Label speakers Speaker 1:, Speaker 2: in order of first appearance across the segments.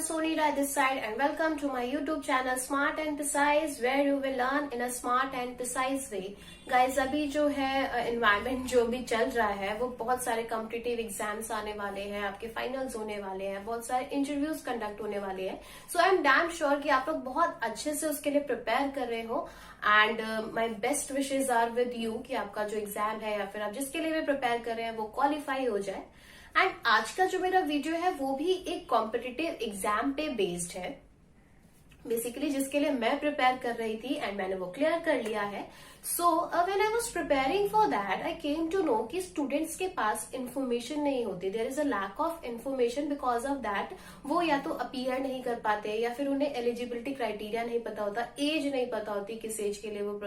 Speaker 1: Soni Rai this side and welcome to my YouTube channel Smart and Precise where you will learn in a smart and precise way. Guys, अभी जो है environment जो भी चल रहा है वो बहुत सारे competitive exams आने वाले हैं, आपके finals होने वाले हैं, बहुत सारे interviews conduct होने वाले हैं. So I am damn sure कि आप लोग बहुत अच्छे से उसके लिए prepare कर रहे हो and my best wishes are with you कि आपका जो exam है या फिर आप जिसके लिए भी prepare कर रहे हैं वो qualify हो जाए. एंड आज का जो मेरा वीडियो है वो भी एक कॉम्पिटिटिव एग्जाम पे बेस्ड है, बेसिकली जिसके लिए मैं प्रिपेयर कर रही थी एंड मैंने वो क्लियर कर लिया है. So when I was preparing for that I came to know कि स्टूडेंट्स के पास इंफॉर्मेशन नहीं होती. There is a lack of information because of that वो या तो अपीयर नहीं कर पाते या फिर उन्हें एलिजिबिलिटी क्राइटेरिया नहीं पता होता, एज नहीं पता होती किस एज के लिए वो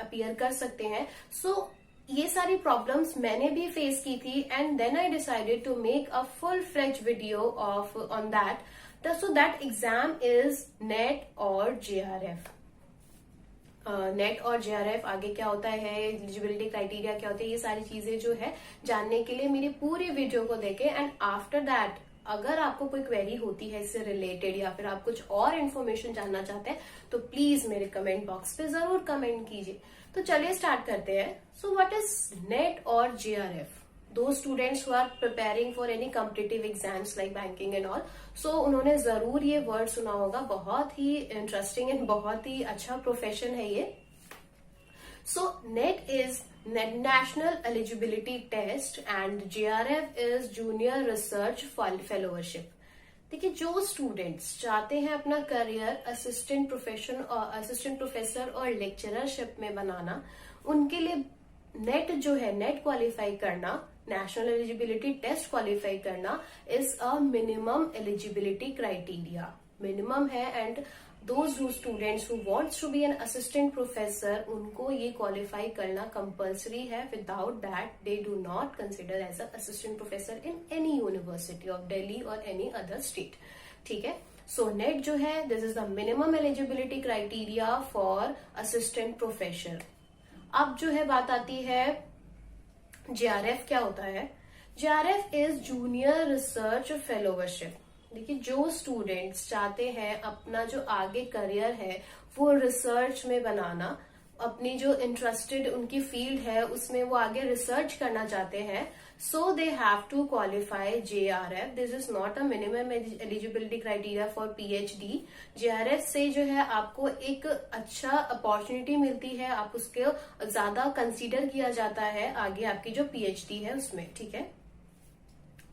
Speaker 1: अपीयर कर सकते हैं. सो ये सारी प्रॉब्लम्स मैंने भी फेस की थी and then I decided to make a full fledge video of on that. So that exam is NET और जेआरएफ. नेट और जेआरएफ आगे क्या होता है, एलिजिबिलिटी क्राइटेरिया क्या होते हैं, ये सारी चीजें जो है जानने के लिए मेरी पूरी वीडियो को देखें. एंड आफ्टर दैट अगर आपको कोई क्वेरी होती है इससे रिलेटेड या फिर आप कुछ और इन्फॉर्मेशन जानना चाहते हैं तो प्लीज मेरे कमेंट बॉक्स पे जरूर कमेंट कीजिए. तो चलिए स्टार्ट करते हैं. सो व्हाट इज नेट और जेआरएफ? दो students who are preparing for any competitive exams like banking and all, so उन्होंने जरूर ये वर्ड सुना होगा. बहुत ही इंटरेस्टिंग एंड बहुत ही अच्छा प्रोफेशन है ये. So NET is national eligibility test and JRF is junior research fellowship. देखिए, जो स्टूडेंट्स चाहते हैं अपना करियर असिस्टेंट प्रोफेसर और लेक्चररशिप में बनाना, उनके लिए नेट जो है, नेट क्वालिफाई करना, नेशनल एलिजिबिलिटी टेस्ट क्वालिफाई करना is a minimum eligibility criteria. Minimum है and those who students who wants to be an assistant professor उनको ये क्वालिफाई करना कंपल्सरी है. Without that they do not consider as a assistant professor in any university of Delhi और any other state. ठीक है. So net जो है this is the minimum eligibility criteria for assistant professor. अब जो है बात आती है जेआरएफ क्या होता है. JRF is junior research fellowship. देखिए, जो स्टूडेंट्स चाहते हैं अपना जो आगे करियर है वो रिसर्च में बनाना, अपनी जो इंटरेस्टेड उनकी फील्ड है उसमें वो आगे रिसर्च करना चाहते हैं, so they have to qualify JRF. This is not a minimum eligibility criteria for PhD. JRF से जो है आपको एक अच्छा अपॉर्चुनिटी मिलती है, आप उसके ज्यादा कंसीडर किया जाता है आगे आपकी जो पीएचडी है उसमें. ठीक है.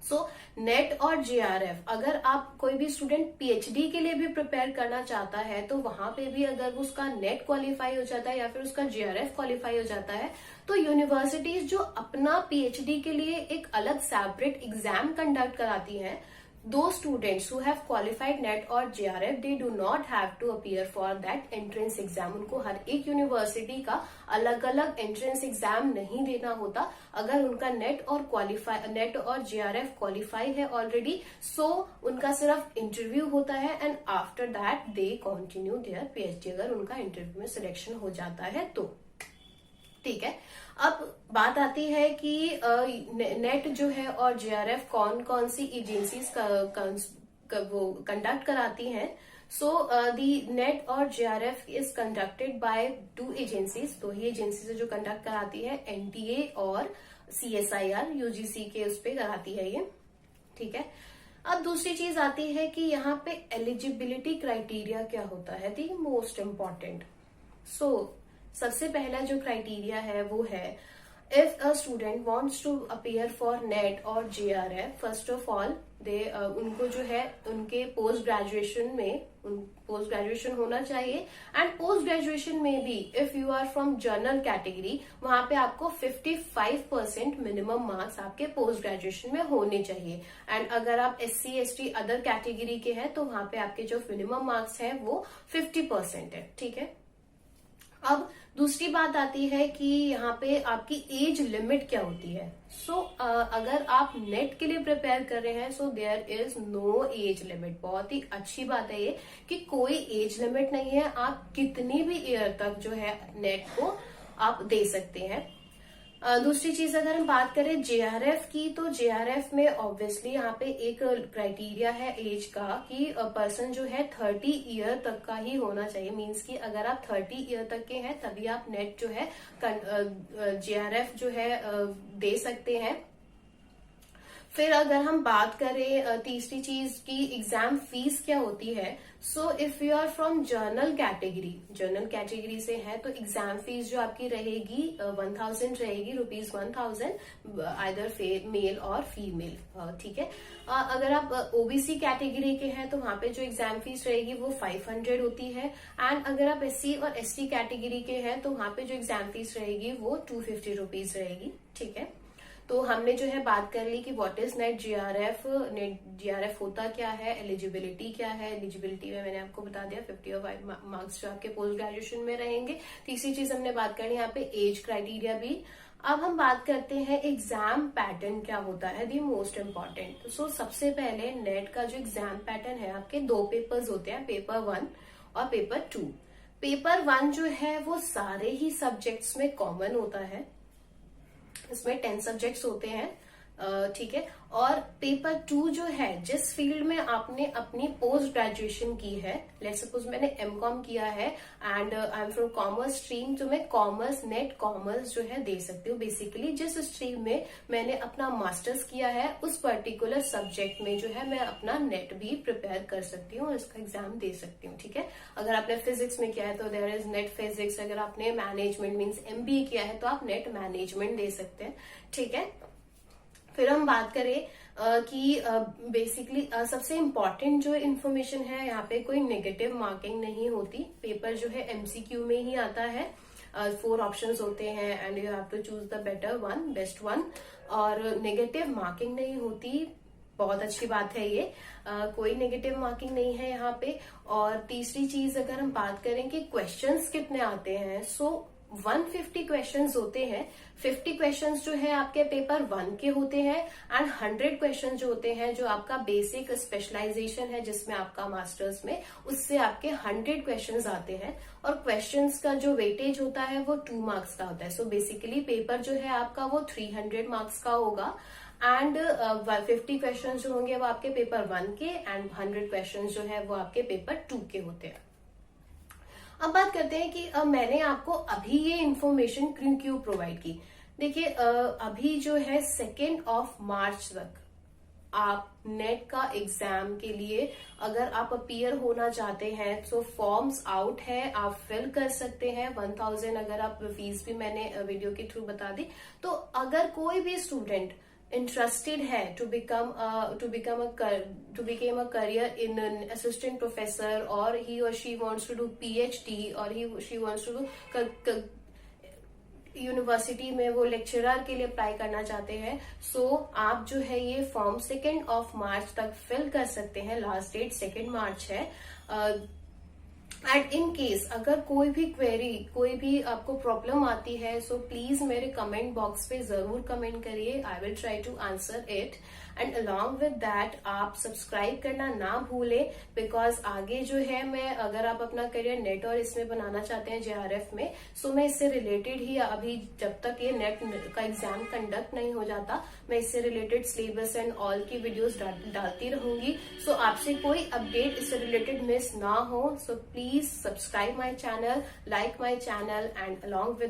Speaker 1: सो नेट और जेआरएफ, अगर आप कोई भी स्टूडेंट पीएचडी के लिए भी प्रिपेयर करना चाहता है तो वहां पे भी अगर उसका नेट क्वालिफाई हो जाता है या फिर उसका जेआरएफ क्वालिफाई हो जाता है तो यूनिवर्सिटीज जो अपना पीएचडी के लिए एक अलग सेपरेट एग्जाम कंडक्ट कराती हैं, those students who have qualified net और JRF they do not have to appear for that entrance exam. उनको हर एक यूनिवर्सिटी का अलग अलग एंट्रेंस एग्जाम नहीं देना होता. अगर उनका नेट और JRF क्वालिफाई है ऑलरेडी, सो उनका सिर्फ इंटरव्यू होता है and after that they continue their PhD, अगर उनका इंटरव्यू में सिलेक्शन हो जाता है तो. ठीक है. अब बात आती है कि नेट जो है और जेआरएफ कौन कौन सी एजेंसीज वो कंडक्ट कराती हैं. सो दी नेट और JRF is conducted by two agencies. तो ये एजेंसीज जो कंडक्ट कराती है एनटीए और सीएसआईआर, यूजीसी के उस पे कराती है ये. ठीक है. अब दूसरी चीज आती है कि यहाँ पे एलिजिबिलिटी क्राइटेरिया क्या होता है, दी मोस्ट इम्पॉर्टेंट. सो सबसे पहला जो क्राइटेरिया है वो है, if a student wants to appear for NET और JRF, first of all they उनको जो है उनके पोस्ट ग्रेजुएशन होना चाहिए. एंड पोस्ट ग्रेजुएशन में भी if you are from general category, वहां पे आपको 55% मिनिमम मार्क्स आपके पोस्ट ग्रेजुएशन में होने चाहिए. एंड अगर आप SC ST अदर कैटेगरी के हैं तो वहां पे आपके जो मिनिमम मार्क्स है वो 50% है. ठीक है. अब दूसरी बात आती है कि यहाँ पे आपकी एज लिमिट क्या होती है. सो अगर आप नेट के लिए प्रिपेयर कर रहे हैं so there is no age limit. बहुत ही अच्छी बात है ये कि कोई एज लिमिट नहीं है, आप कितनी भी ईयर तक जो है नेट को आप दे सकते हैं. दूसरी चीज अगर हम बात करें जेआरएफ की, तो जेआरएफ में ऑब्वियसली यहाँ पे एक क्राइटेरिया है एज का कि पर्सन जो है 30 ईयर तक का ही होना चाहिए। मींस कि अगर आप 30 ईयर तक के हैं तभी आप नेट जो है जेआरएफ जो है दे सकते हैं। फिर अगर हम बात करें तीसरी चीज की एग्जाम फीस क्या होती है, so if you are from general category से है तो एग्जाम फीस जो आपकी रहेगी 1000 रहेगी, ₹1000 आइदर मेल और फीमेल, ठीक है। अगर आप ओबीसी कैटेगरी के हैं तो वहां पे जो एग्जाम फीस रहेगी वो 500 होती है। एंड अगर आप एससी और एसटी कैटेगरी के हैं तो वहां पे जो एग्जाम फीस रहेगी वो 250 रुपीज रहेगी, ठीक है। तो हमने जो है बात कर ली कि व्हाट इज नेट जीआरएफ होता क्या है, एलिजिबिलिटी क्या है। एलिजिबिलिटी में मैंने आपको बता दिया 55 मार्क्स जो आपके पोस्ट ग्रेजुएशन में रहेंगे। तीसरी चीज हमने बात करनी यहाँ पे एज क्राइटेरिया भी। अब हम बात करते हैं एग्जाम पैटर्न क्या होता है, दी मोस्ट इम्पॉर्टेंट। सो सबसे पहले नेट का जो एग्जाम पैटर्न है, आपके 2 पेपर्स होते हैं, पेपर 1 और पेपर 2। पेपर 1 जो है वो सारे ही सब्जेक्ट्स में कॉमन होता है, इसमें 10 सब्जेक्ट्स होते हैं, ठीक है। और पेपर 2 जो है, जिस फील्ड में आपने अपनी पोस्ट ग्रेजुएशन की है, लेट्स सपोज मैंने एमकॉम किया है and I am from commerce stream, तो मैं कॉमर्स नेट कॉमर्स जो है दे सकती हूँ। बेसिकली जिस स्ट्रीम में मैंने अपना मास्टर्स किया है उस पर्टिकुलर सब्जेक्ट में जो है मैं अपना नेट भी प्रिपेयर कर सकती हूँ और इसका एग्जाम दे सकती हूँ, ठीक है। अगर आपने फिजिक्स में किया है तो देयर इज नेट फिजिक्स। अगर आपने मैनेजमेंट मीन्स एमबीए किया है तो आप नेट मैनेजमेंट दे सकते हैं, ठीक है। फिर हम बात करें कि बेसिकली सबसे इम्पोर्टेंट जो इन्फॉर्मेशन है, यहाँ पे कोई नेगेटिव मार्किंग नहीं होती। पेपर जो है एमसीक्यू में ही आता है, 4 ऑप्शंस होते हैं and you have to choose the better one, best one, और नेगेटिव मार्किंग नहीं होती। बहुत अच्छी बात है ये, कोई नेगेटिव मार्किंग नहीं है यहाँ पे। और तीसरी चीज अगर हम बात करें कि क्वेश्चंस कितने आते हैं, सो 150 क्वेश्चंस होते हैं। 50 क्वेश्चंस जो है आपके पेपर 1 के होते हैं एंड 100 क्वेश्चंस जो होते हैं जो आपका बेसिक स्पेशलाइजेशन है जिसमें आपका मास्टर्स में, उससे आपके 100 क्वेश्चंस आते हैं। और क्वेश्चंस का जो वेटेज होता है वो 2 मार्क्स का होता है। सो बेसिकली पेपर जो है आपका वो 300 मार्क्स का होगा एंड 50 क्वेश्चंस जो होंगे वो आपके पेपर 1 के एंड 100 क्वेश्चंस जो है वो आपके पेपर 2 के होते हैं। अब बात करते हैं कि मैंने आपको अभी ये इन्फॉर्मेशन क्यों प्रोवाइड की। देखिए अभी जो है 2 मार्च तक आप नेट का एग्जाम के लिए अगर आप अपीयर होना चाहते हैं तो फॉर्म्स आउट है, आप फिल कर सकते हैं। 1000 अगर आप फीस भी मैंने वीडियो के थ्रू बता दी। तो अगर कोई भी स्टूडेंट interested है to become a career in an assistant professor, or he or she wants to do PhD, or she wants to do university में वो लेक्चरर के लिए अप्लाई करना चाहते हैं, सो आप जो है ये फॉर्म 2 मार्च तक फिल कर सकते हैं। लास्ट डेट 2 मार्च है। एंड इन केस अगर कोई भी क्वेरी, कोई भी आपको प्रॉब्लम आती है, सो प्लीज मेरे कमेंट बॉक्स पे जरूर कमेंट करिए, I will try to answer it. And along with that आप सब्सक्राइब करना ना भूलें, बिकॉज आगे जो है मैं, अगर आप अपना करियर नेट और इसमें बनाना चाहते हैं जेआरएफ में, सो मैं इससे रिलेटेड ही अभी जब तक ये नेट का एग्जाम कंडक्ट नहीं हो जाता, मैं इससे रिलेटेड सिलेबस एंड ऑल की वीडियोस डालती रहूंगी। सो आपसे कोई अपडेट इससे रिलेटेड मिस ना हो, so please subscribe my channel, like my channel and along with